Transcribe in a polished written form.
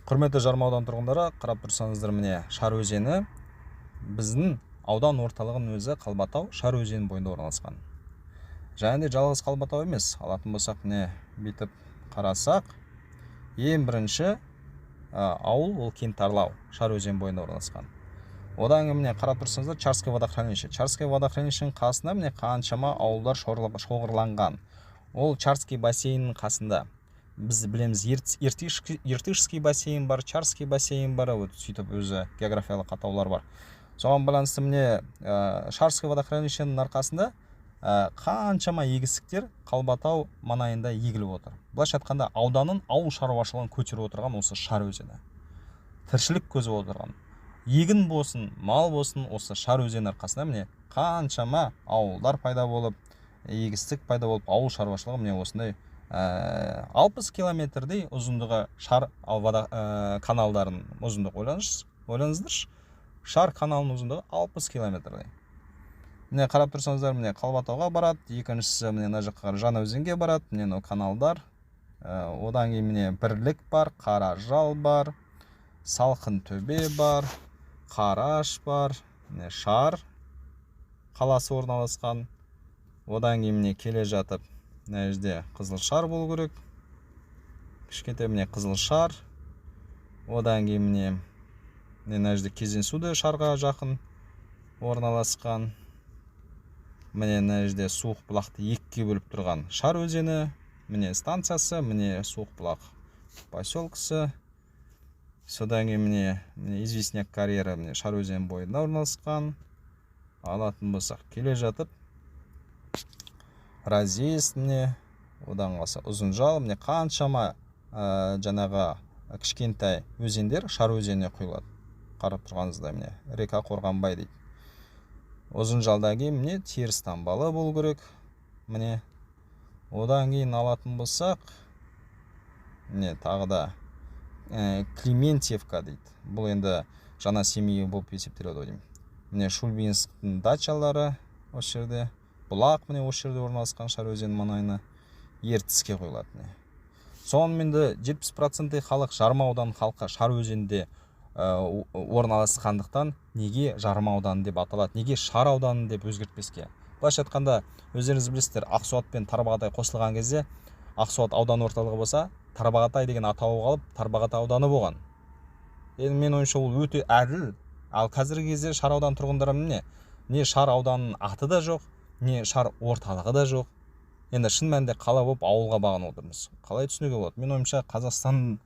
Құрметті Жарма аудан тұрғындары, қарап тұрсаңыздар, міне Шар өзені біздің аудан орталығының өзі Қалбатау Шар өзені бойында орналасқан. Және де жалғыз Қалбатау емес, алатын болсақ, міне бүйтіп қарасақ, ең бірінші ауыл ол Кентарлау Шар өзені бойында орналасқан. Одан кейін міне қарап тұрсаңыздар, Чарское водохранилище. Чарское водохранилищенің қасында міне қаншама ауылдар шоғырланған. Ол Чарский бассейнінің қасында. Біз білеміз, Ертышский бассейн бар, Чарский бассейн бар, сөйтіп өзі географиялық атаулар бар. Соған байланысты міне Чарский водохранилищенің арқасында қаншама егістіктер Қалбатау маңайында егіліп отыр. Былайша айтқанда, ауданның ауыл шаруашылығын көтеріп отырған осы Шар өзені. Тіршілік көзі отырған. Егін болсын, мал болсын, осы Шар өзені арқасында міне қаншама ауылдар пайда болып, егістік пайда болып, ауыл шаруашылығы міне осындай 60 километрдей ұзындығы Шар каналдарының ұзындығы. Ойлаңыздаршы, Шар каналының ұзындығы 60 километрдей. Міне қарап тұрсаңыздар, міне Қалбатауға барады, екіншісі міне мына жаққа Жаңаөзенге барады, міне каналдар. Одан кейін міне Бірлік бар, Қаражал бар, Салқын төбе бар, Қараш бар, міне Шар қаласы орналасқан. Одан кейін міне келе жатып, мына жерде Қызылшар болу керек. Кішкентай міне Қызылшар. Одан кейін міне мына жерде Кезенсуды Шарға жақын орналасқан. Міне мына жерде Суықбұлақты екіге бөліп тұрған Шар өзені, міне станциясы, міне Суықбұлақ поселкісі. Содан кейін міне Известняк карьері міне Шар өзені бойында орналасқан. Алатын болсақ, келе жатып Разъезд, міне одан қалса Ұзынжал, міне қаншама жаңағы кішкентай өзендер Шар өзеніне құйылады. Қарап тұрғаныңызда міне река Қорғанбай дейді. Ұзынжалдан кейін міне Терістамбалы болу керек. Міне одан кейін алатын болсақ, міне тағы да Клементьевка дейді. Бұл енді жаңа семей болып есептеледі деймін. Міне Шульбинсктің дачалары осы жерде. Бұлақ міне осы жерде орналасқан Шар өзені маңайына ертіске қойылады. Сонымен де 70% халық, Жарма ауданының халқы Шар өзенінде орналасқандықтан неге Жарма ауданы деп аталады, неге Шар ауданы деп өзгертпеске? Былайша айтқанда, өздеріңіз білесіздер, Ақсуат пен Тарбағатай қосылған кезде Ақсуат аудан орталығы болса, Тарбағатай деген атауы қалып, Тарбағатай ауданы болған. Енді мен ойымша ол өте әділ. Ал қазіргі кезде Шар аудан тұрғындары не Шар ауданының аты да жоқ, не Шар орталығы да жоқ. Енді шын мәнінде қала болып ауылға бағынып отырмыз. Қалай түсінуге болады? Мен ойымша Қазақстан